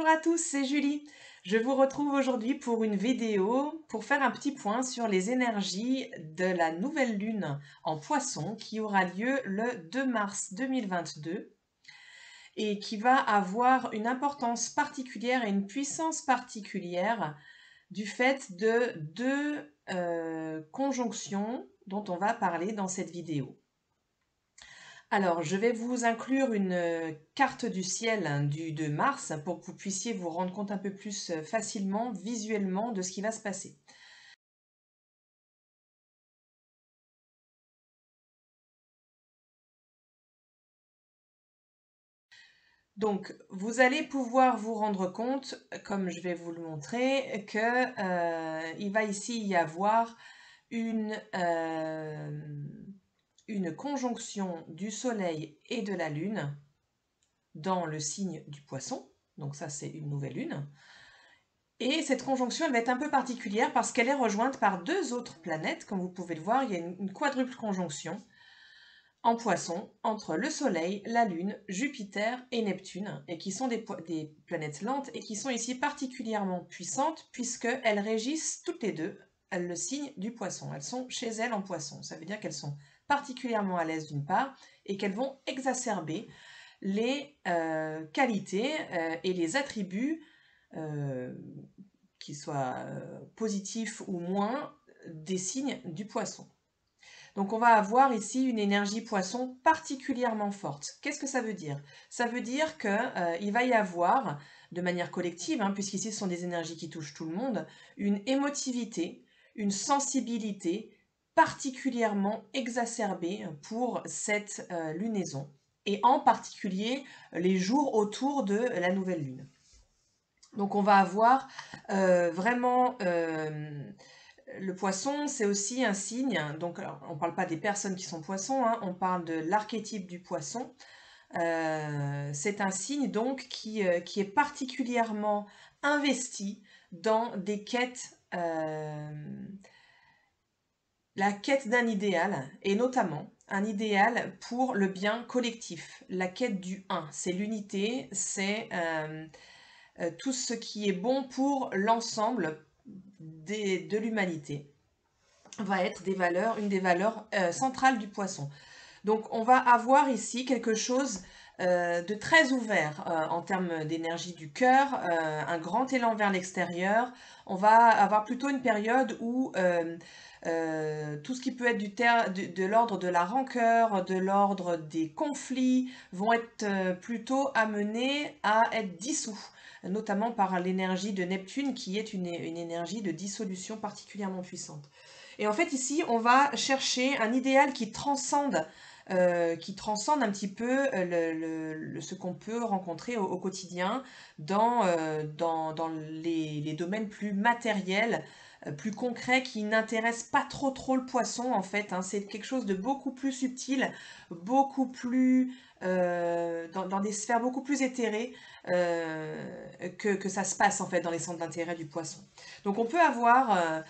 à tous, c'est Julie. Je vous retrouve aujourd'hui pour une vidéo pour faire un petit point sur les énergies de la nouvelle lune en Poisson qui aura lieu le 2 mars 2022 et qui va avoir une importance particulière et une puissance particulière du fait de deux conjonctions dont on va parler dans cette vidéo. Alors, je vais vous inclure une carte du ciel du 2 mars pour que vous puissiez vous rendre compte un peu plus facilement, visuellement, de ce qui va se passer. Donc, vous allez pouvoir vous rendre compte, comme je vais vous le montrer, que il va ici y avoir une conjonction du Soleil et de la Lune dans le signe du Poisson. Donc ça, c'est une nouvelle lune. Et cette conjonction, elle va être un peu particulière parce qu'elle est rejointe par deux autres planètes. Comme vous pouvez le voir, il y a une quadruple conjonction en Poisson entre le Soleil, la Lune, Jupiter et Neptune, et qui sont des planètes lentes et qui sont ici particulièrement puissantes puisqu'elles régissent toutes les deux le signe du Poisson. Elles sont chez elles en Poisson. Ça veut dire qu'elles sont particulièrement à l'aise d'une part et qu'elles vont exacerber les qualités et les attributs qu'ils soient positifs ou moins, des signes du Poisson. Donc on va avoir ici une énergie Poisson particulièrement forte. Qu'est-ce que ça veut dire? Ça veut dire qu'il va y avoir, de manière collective, puisqu'ici ce sont des énergies qui touchent tout le monde, une émotivité, une sensibilité particulièrement exacerbée pour cette lunaison, et en particulier les jours autour de la nouvelle lune. Donc on va avoir vraiment le Poisson, c'est aussi un signe. Donc alors, on ne parle pas des personnes qui sont poissons, on parle de l'archétype du Poisson. C'est un signe donc qui est particulièrement investi dans des quêtes, la quête d'un idéal, et notamment un idéal pour le bien collectif. La quête du un, c'est l'unité, c'est tout ce qui est bon pour l'ensemble de l'humanité va être une des valeurs centrales du Poisson. Donc on va avoir ici quelque chose de très ouvert en termes d'énergie du cœur, un grand élan vers l'extérieur. On va avoir plutôt une période où tout ce qui peut être de l'ordre de la rancœur, de l'ordre des conflits, vont être plutôt amenés à être dissous, notamment par l'énergie de Neptune qui est une énergie de dissolution particulièrement puissante. Et en fait ici on va chercher un idéal qui transcende un petit peu ce qu'on peut rencontrer au quotidien dans les domaines plus matériels, plus concrets, qui n'intéressent pas trop le Poisson en fait. C'est quelque chose de beaucoup plus subtil, beaucoup plus dans des sphères beaucoup plus éthérées que ça se passe en fait dans les centres d'intérêt du Poisson. Donc on peut avoir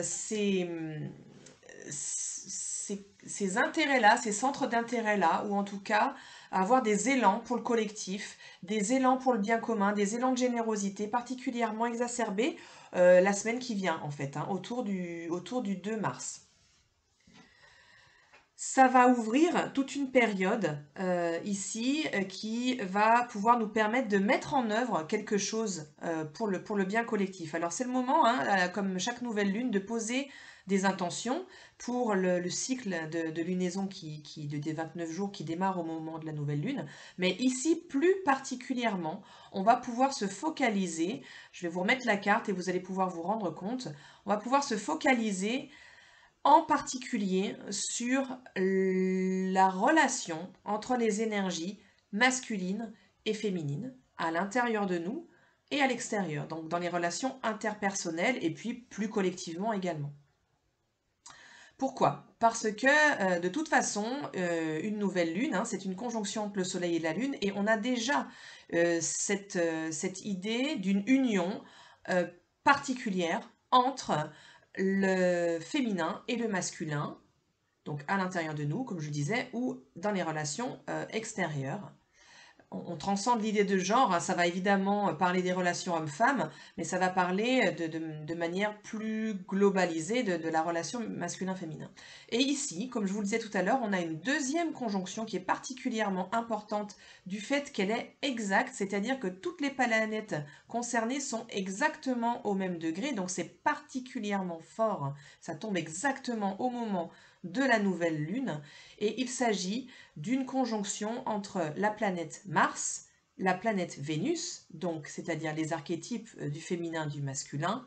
ces intérêts-là, ces centres d'intérêt-là, ou en tout cas avoir des élans pour le collectif, des élans pour le bien commun, des élans de générosité particulièrement exacerbés la semaine qui vient en fait, autour du 2 mars. Ça va ouvrir toute une période ici qui va pouvoir nous permettre de mettre en œuvre quelque chose pour le bien collectif. Alors c'est le moment, comme chaque nouvelle lune, de poser des intentions pour le cycle de lunaison des 29 jours qui démarre au moment de la nouvelle lune. Mais ici, plus particulièrement, on va pouvoir se focaliser, je vais vous remettre la carte et vous allez pouvoir vous rendre compte, on va pouvoir se focaliser en particulier sur la relation entre les énergies masculines et féminines à l'intérieur de nous et à l'extérieur, donc dans les relations interpersonnelles et puis plus collectivement également. Pourquoi? Parce que de toute façon, une nouvelle lune, c'est une conjonction entre le Soleil et la Lune, et on a déjà cette idée d'une union particulière entre le féminin et le masculin, donc à l'intérieur de nous, comme je disais, ou dans les relations extérieures. on transcende l'idée de genre, hein. Ça va évidemment parler des relations hommes-femmes, mais ça va parler de manière plus globalisée de la relation masculin-féminin. Et ici, comme je vous le disais tout à l'heure, on a une deuxième conjonction qui est particulièrement importante du fait qu'elle est exacte, c'est-à-dire que toutes les planètes concernées sont exactement au même degré, donc c'est particulièrement fort. Ça tombe exactement au moment de la nouvelle lune, et il s'agit d'une conjonction entre la planète Mars, la planète Vénus, donc c'est-à-dire les archétypes du féminin, du masculin,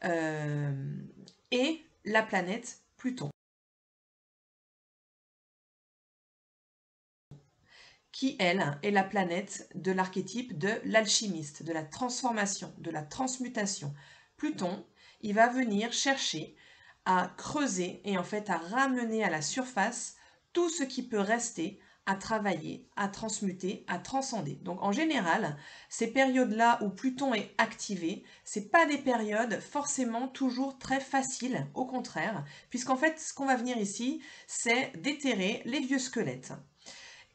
et la planète Pluton, qui, elle, est la planète de l'archétype de l'alchimiste, de la transformation, de la transmutation. Pluton, il va venir chercher à creuser et en fait à ramener à la surface tout ce qui peut rester à travailler, à transmuter, à transcender. Donc en général, ces périodes-là où Pluton est activé, c'est pas des périodes forcément toujours très faciles, au contraire, puisqu'en fait ce qu'on va venir ici, c'est déterrer les vieux squelettes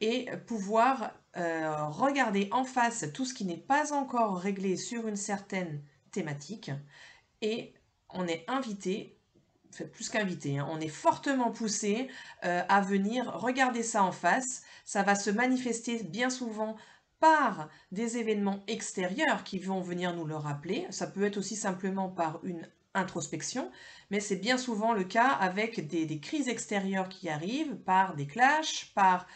et pouvoir regarder en face tout ce qui n'est pas encore réglé sur une certaine thématique. Et on est invité, fait plus qu'invité, hein, on est fortement poussé à venir regarder ça en face. Ça va se manifester bien souvent par des événements extérieurs qui vont venir nous le rappeler. Ça peut être aussi simplement par une introspection, mais c'est bien souvent le cas avec des crises extérieures qui arrivent, par des clashs, par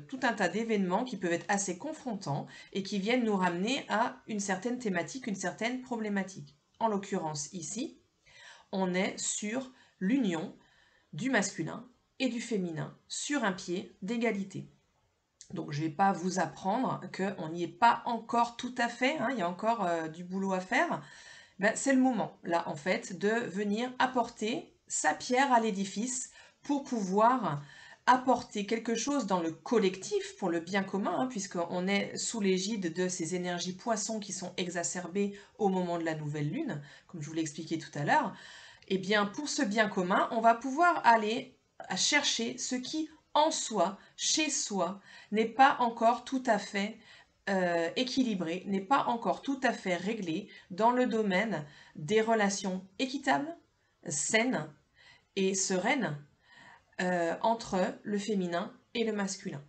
tout un tas d'événements qui peuvent être assez confrontants et qui viennent nous ramener à une certaine thématique, une certaine problématique. En l'occurrence ici, on est sur l'union du masculin et du féminin sur un pied d'égalité. Donc je ne vais pas vous apprendre qu'on n'y est pas encore tout à fait, hein, il y a encore du boulot à faire. Ben, c'est le moment, là, en fait, de venir apporter sa pierre à l'édifice pour pouvoir apporter quelque chose dans le collectif pour le bien commun, hein, puisqu'on est sous l'égide de ces énergies poissons qui sont exacerbées au moment de la nouvelle lune, comme je vous l'ai expliqué tout à l'heure. Eh bien, pour ce bien commun, on va pouvoir aller à chercher ce qui, en soi, chez soi, n'est pas encore tout à fait équilibré, n'est pas encore tout à fait réglé dans le domaine des relations équitables, saines et sereines entre le féminin et le masculin.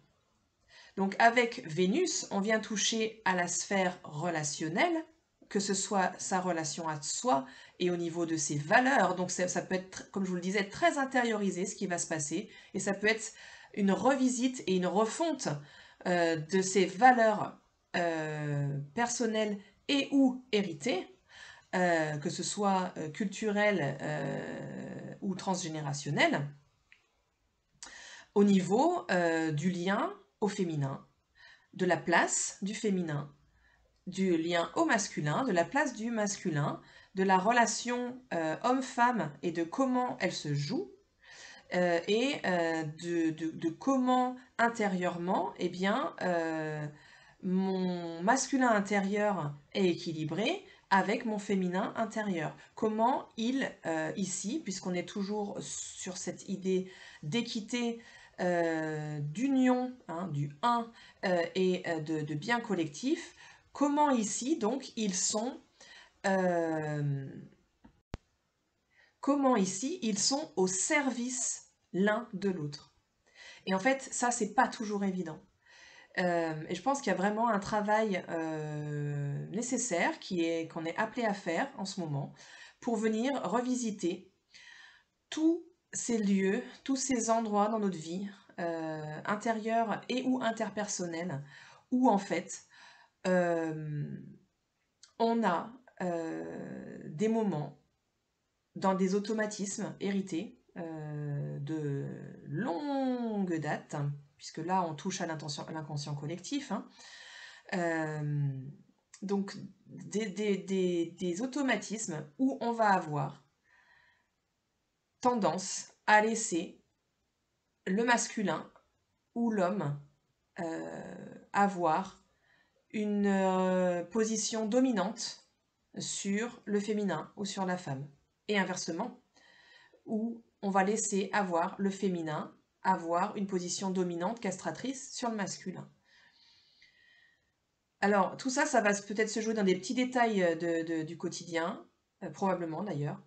Donc avec Vénus, on vient toucher à la sphère relationnelle, que ce soit sa relation à soi et au niveau de ses valeurs. Donc ça peut être, comme je vous le disais, très intériorisé ce qui va se passer. Et ça peut être une revisite et une refonte de ses valeurs personnelles et ou héritées, que ce soit culturelles ou transgénérationnelles, au niveau du lien au féminin, de la place du féminin, du lien au masculin, de la place du masculin, de la relation homme-femme et de comment elle se joue, et de comment intérieurement, eh bien, mon masculin intérieur est équilibré avec mon féminin intérieur. Comment il, ici, puisqu'on est toujours sur cette idée d'équité, d'union, hein, du un et de bien collectif, comment ici, donc, comment ici, ils sont au service l'un de l'autre. Et en fait, ça, c'est pas toujours évident. Et je pense qu'il y a vraiment un travail nécessaire qu'on est appelé à faire en ce moment pour venir revisiter tous ces lieux, tous ces endroits dans notre vie, intérieure et ou interpersonnelle, où en fait on a des moments dans des automatismes hérités de longue date, puisque là on touche à l'inconscient collectif, hein. Donc des automatismes où on va avoir tendance à laisser le masculin ou l'homme avoir une position dominante sur le féminin ou sur la femme. Et inversement, où on va laisser avoir le féminin avoir une position dominante castratrice sur le masculin. Alors, tout ça, ça va peut-être se jouer dans des petits détails du quotidien, probablement d'ailleurs.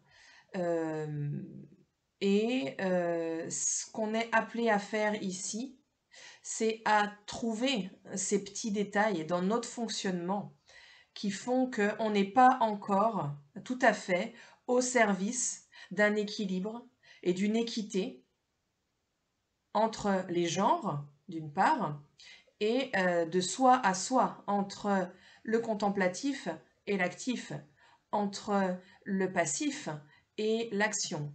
Euh, ce qu'on est appelé à faire ici, c'est à trouver ces petits détails dans notre fonctionnement qui font qu'on n'est pas encore tout à fait au service d'un équilibre et d'une équité entre les genres, d'une part, et de soi à soi, entre le contemplatif et l'actif, entre le passif et l'action,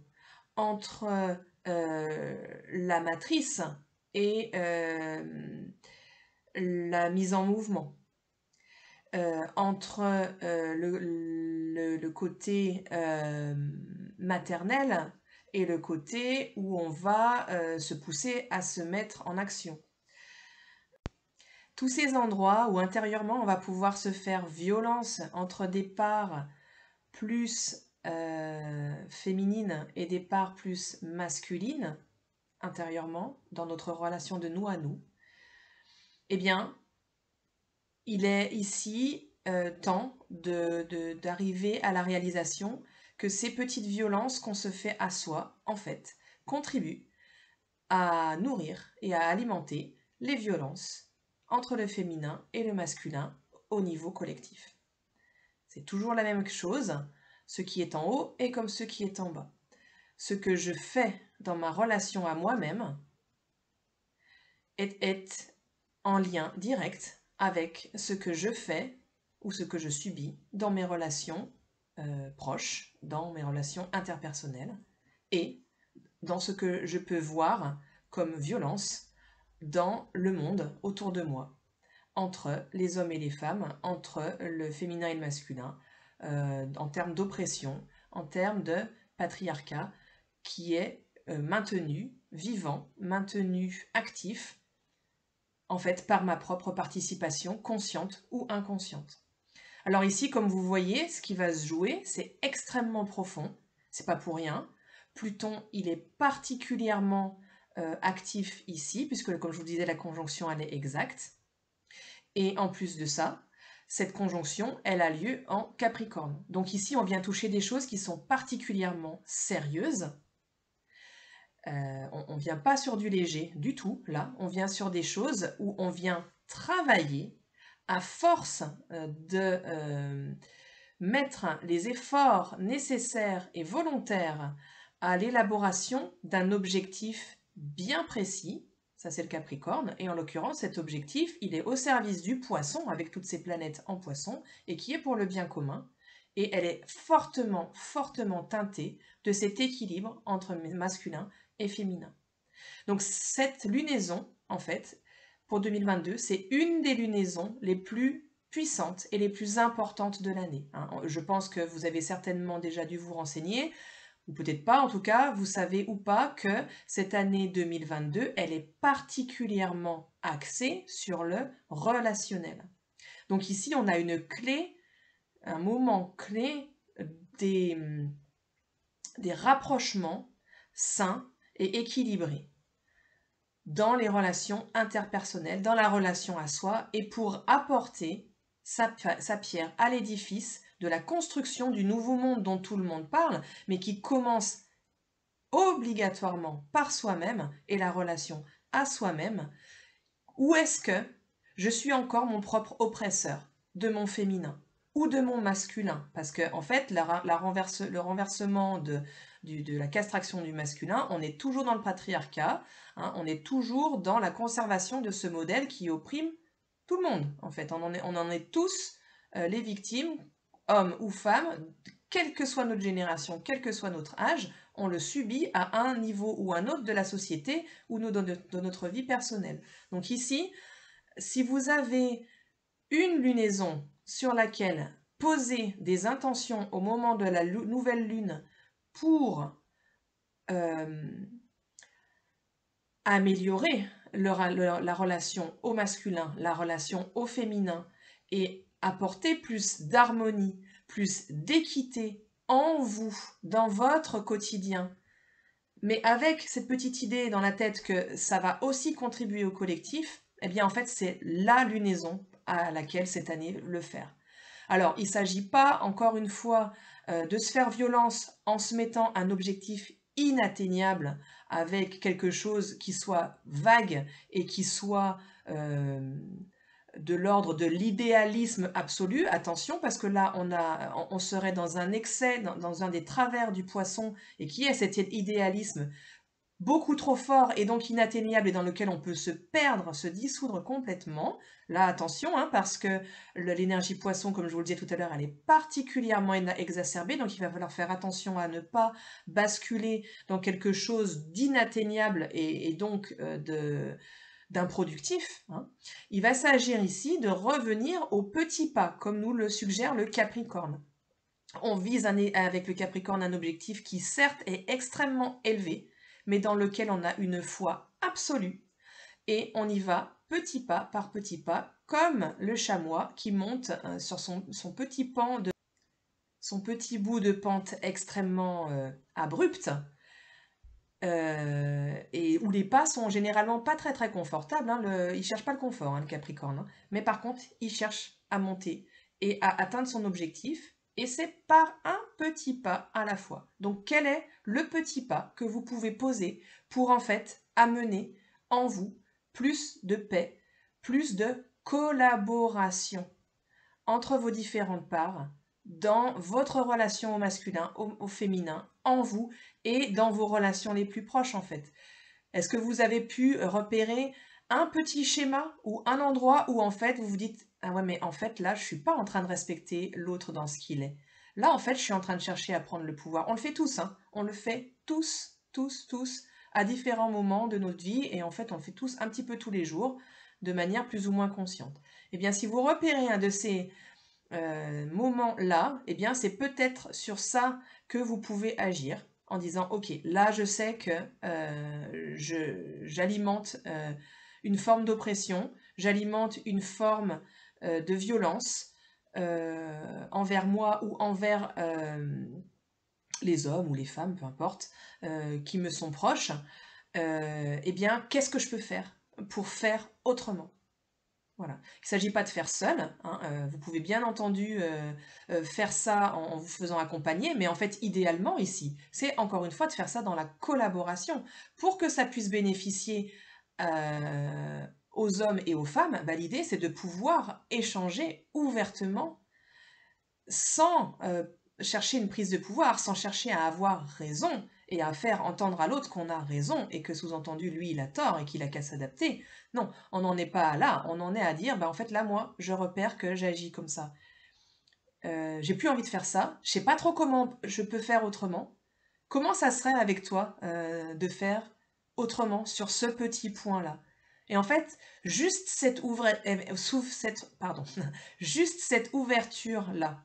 entre la matrice et la mise en mouvement, entre le côté maternel et le côté où on va se pousser à se mettre en action. Tous ces endroits où intérieurement on va pouvoir se faire violence entre des parts plus féminines et des parts plus masculines intérieurement dans notre relation de nous à nous, eh bien, il est ici temps d'arriver à la réalisation que ces petites violences qu'on se fait à soi, en fait, contribuent à nourrir et à alimenter les violences entre le féminin et le masculin au niveau collectif. C'est toujours la même chose, ce qui est en haut est comme ce qui est en bas. Ce que je fais dans ma relation à moi-même est en lien direct avec ce que je fais ou ce que je subis dans mes relations proches, dans mes relations interpersonnelles et dans ce que je peux voir comme violence dans le monde autour de moi, entre les hommes et les femmes, entre le féminin et le masculin, en termes d'oppression, en termes de patriarcat qui est maintenu, vivant, maintenu actif, en fait, par ma propre participation, consciente ou inconsciente. Alors ici, comme vous voyez, ce qui va se jouer, c'est extrêmement profond, c'est pas pour rien. Pluton, il est particulièrement actif ici, puisque comme je vous disais, la conjonction, elle est exacte. Et en plus de ça, cette conjonction, elle a lieu en Capricorne. Donc ici, on vient toucher des choses qui sont particulièrement sérieuses. On ne vient pas sur du léger du tout, là. On vient sur des choses où on vient travailler à force de mettre les efforts nécessaires et volontaires à l'élaboration d'un objectif bien précis. Ça, c'est le Capricorne. Et en l'occurrence, cet objectif, il est au service du Poisson, avec toutes ces planètes en Poisson, et qui est pour le bien commun. Et elle est fortement, fortement teintée de cet équilibre entre masculin et féminin. Donc cette lunaison, en fait, pour 2022, c'est une des lunaisons les plus puissantes et les plus importantes de l'année. Je pense que vous avez certainement déjà dû vous renseigner, ou peut-être pas, en tout cas, vous savez ou pas que cette année 2022, elle est particulièrement axée sur le relationnel. Donc ici, on a une clé, un moment clé des rapprochements sains et équilibrés dans les relations interpersonnelles, dans la relation à soi, et pour apporter sa pierre à l'édifice de la construction du nouveau monde dont tout le monde parle, mais qui commence obligatoirement par soi-même et la relation à soi-même. Où est-ce que je suis encore mon propre oppresseur de mon féminin ou de mon masculin? Parce que en fait, le renversement de la castration du masculin, on est toujours dans le patriarcat, on est toujours dans la conservation de ce modèle qui opprime tout le monde. En fait, on en est tous les victimes, hommes ou femmes, quelle que soit notre génération, quel que soit notre âge, on le subit à un niveau ou un autre de la société ou de notre vie personnelle. Donc ici, si vous avez une lunaison sur laquelle poser des intentions au moment de la nouvelle lune pour améliorer la relation au masculin, la relation au féminin et apporter plus d'harmonie, plus d'équité en vous, dans votre quotidien, mais avec cette petite idée dans la tête que ça va aussi contribuer au collectif, eh bien en fait c'est la lunaison à laquelle cette année le faire. Alors, il ne s'agit pas, encore une fois, de se faire violence en se mettant un objectif inatteignable avec quelque chose qui soit vague et qui soit de l'ordre de l'idéalisme absolu. Attention, parce que là, on serait dans un excès, dans un des travers du poisson, et qui est cet idéalisme beaucoup trop fort et donc inatteignable et dans lequel on peut se perdre, se dissoudre complètement. Là, attention, hein, parce que l'énergie poisson, comme je vous le disais tout à l'heure, elle est particulièrement exacerbée, donc il va falloir faire attention à ne pas basculer dans quelque chose d'inatteignable et donc d'improductif. Hein. Il va s'agir ici de revenir au petit pas, comme nous le suggère le Capricorne. On vise avec le Capricorne un objectif qui certes est extrêmement élevé, mais dans lequel on a une foi absolue, et on y va petit pas par petit pas, comme le chamois qui monte sur son petit son petit bout de pente extrêmement abrupte, et où les pas sont généralement pas très très confortables. Hein, il cherche pas le confort, hein, le Capricorne, hein, mais par contre, il cherche à monter et à atteindre son objectif, et c'est par un petit pas à la fois. Donc quel est le petit pas que vous pouvez poser pour en fait amener en vous plus de paix, plus de collaboration entre vos différentes parts, dans votre relation au masculin, au féminin, en vous et dans vos relations les plus proches en fait. Est-ce que vous avez pu repérer un petit schéma ou un endroit où en fait vous vous dites « Ah ouais, mais en fait là je suis pas en train de respecter l'autre dans ce qu'il est. Là en fait je suis en train de chercher à prendre le pouvoir. » On le fait tous, hein. On le fait tous, tous, tous, à différents moments de notre vie, et en fait on le fait tous un petit peu tous les jours, de manière plus ou moins consciente. Eh bien si vous repérez un de ces moment-là, eh bien c'est peut-être sur ça que vous pouvez agir en disant ok, là je sais que j'alimente une forme d'oppression, j'alimente une forme de violence envers moi ou envers les hommes ou les femmes, peu importe, qui me sont proches. Eh bien qu'est-ce que je peux faire pour faire autrement? Voilà. Il ne s'agit pas de faire seul, hein, vous pouvez bien entendu faire ça en vous faisant accompagner, mais en fait, idéalement ici, c'est encore une fois de faire ça dans la collaboration. Pour que ça puisse bénéficier aux hommes et aux femmes, bah, l'idée c'est de pouvoir échanger ouvertement sans chercher une prise de pouvoir, sans chercher à avoir raison et à faire entendre à l'autre qu'on a raison et que sous-entendu lui il a tort et qu'il a qu'à s'adapter. Non, on n'en est pas là, on en est à dire bah en fait là moi je repère que j'agis comme ça. J'ai plus envie de faire ça, je sais pas trop comment je peux faire autrement. Comment ça serait avec toi de faire autrement sur ce petit point-là? Et en fait, juste cette ouverture-là,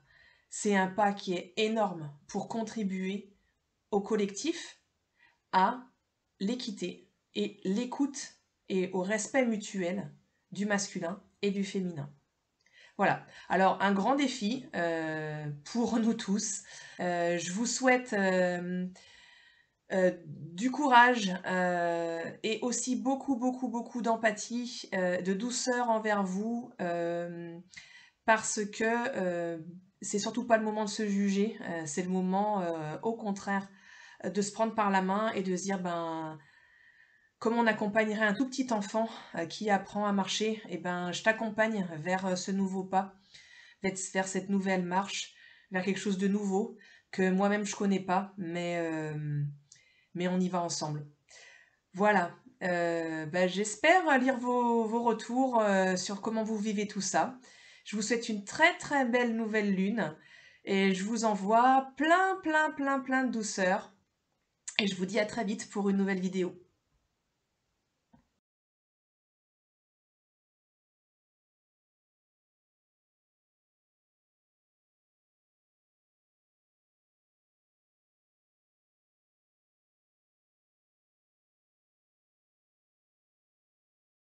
c'est un pas qui est énorme pour contribuer au collectif, à l'équité et l'écoute et au respect mutuel du masculin et du féminin. Voilà, alors un grand défi pour nous tous. Je vous souhaite du courage et aussi beaucoup, beaucoup, beaucoup d'empathie, de douceur envers vous, parce que c'est surtout pas le moment de se juger, c'est le moment, au contraire, de se prendre par la main et de se dire, ben, comme on accompagnerait un tout petit enfant qui apprend à marcher, et ben, je t'accompagne vers ce nouveau pas, vers cette nouvelle marche, vers quelque chose de nouveau que moi-même je connais pas, mais on y va ensemble. Voilà, bah, j'espère lire vos retours sur comment vous vivez tout ça. Je vous souhaite une très très belle nouvelle lune et je vous envoie plein plein plein plein de douceur et je vous dis à très vite pour une nouvelle vidéo.